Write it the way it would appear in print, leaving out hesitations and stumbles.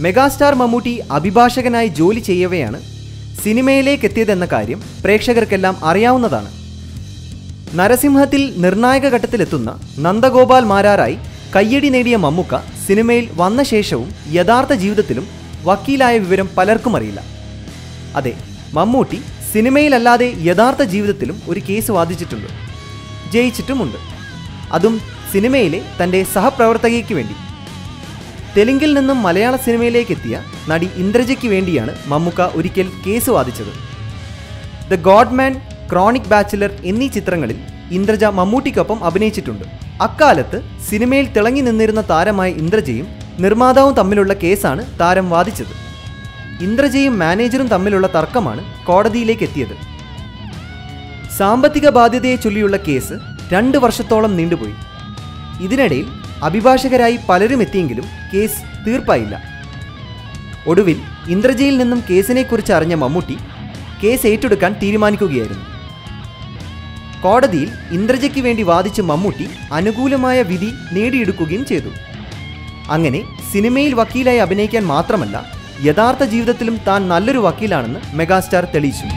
Megastar Mammootty അഭിഭാഷകനായി ജോലി ചെയ്യവെയാണ് സിനിമയിലേക്ക് എത്തിയതെന്ന കാര്യം പ്രേക്ഷകർക്കെല്ലാം അറിയാവുന്നതാണ്. നരസിംഹത്തിൽ നിർണായക ഘട്ടത്തിലെത്തുന്ന നന്ദഗോപാൽ മാരാരായി കയ്യടി നേടിയ മമ്മൂക്ക സിനിമയിൽ വന്ന ശേഷവും യഥാർത്ഥ ജീവിതത്തിലും വക്കീലായ വിവരം പലർക്കും അറിയില്ല. അതെ, മമ്മൂട്ടി സിനിമയിലല്ലാതെ യഥാർത്ഥ ജീവിതത്തിലും ഒരു കേസ് വാദിച്ചിട്ടുണ്ട്, ജയിച്ചിട്ടുമുണ്ട്. അതും സിനിമയിലെ തൻ്റെ സഹപ്രവർത്തകയ്ക്ക് വേണ്ടി. തെലുങ്കിൽ നിന്നും മലയാള സിനിമയിലേക്ക് എത്തിയ നടി ഇന്ദ്രജയ്ക്ക് വേണ്ടിയാണ് മമ്മൂക്ക ഒരിക്കൽ കേസ് വാദിച്ചത്. ദ ഗോഡ്മാൻ, ക്രോണിക് ബാച്ചിലർ എന്നീ ചിത്രങ്ങളിൽ ഇന്ദ്രജ മമ്മൂട്ടിക്കൊപ്പം അഭിനയിച്ചിട്ടുണ്ട്. അക്കാലത്ത് സിനിമയിൽ തിളങ്ങി നിന്നിരുന്ന താരമായ ഇന്ദ്രജയും നിർമ്മാതാവും തമ്മിലുള്ള കേസാണ് താരം വാദിച്ചത്. ഇന്ദ്രജയും മാനേജറും തമ്മിലുള്ള തർക്കമാണ് കോടതിയിലേക്ക് എത്തിയത്. സാമ്പത്തിക ബാധ്യതയെ ചൊല്ലിയുള്ള കേസ് 2 വർഷത്തോളം നീണ്ടുപോയി. ഇതിനിടയിൽ അഭിഭാഷകരായി പലരും എത്തിയെങ്കിലും കേസ് തീർപ്പായില്ല. ഒടുവിൽ ഇന്ദ്രജയിൽ നിന്നും കേസിനെക്കുറിച്ച് അറിഞ്ഞ മമ്മൂട്ടി കേസ് ഏറ്റെടുക്കാൻ തീരുമാനിക്കുകയായിരുന്നു. കോടതിയിൽ ഇന്ദ്രജയ്ക്ക് വേണ്ടി വാദിച്ച മമ്മൂട്ടി അനുകൂലമായ വിധി നേടിയെടുക്കുകയും ചെയ്തു. അങ്ങനെ സിനിമയിൽ വക്കീലായി അഭിനയിക്കാൻ മാത്രമല്ല, യഥാർത്ഥ ജീവിതത്തിലും താൻ നല്ലൊരു വക്കീലാണെന്ന് മെഗാസ്റ്റാർ തെളിയിച്ചു.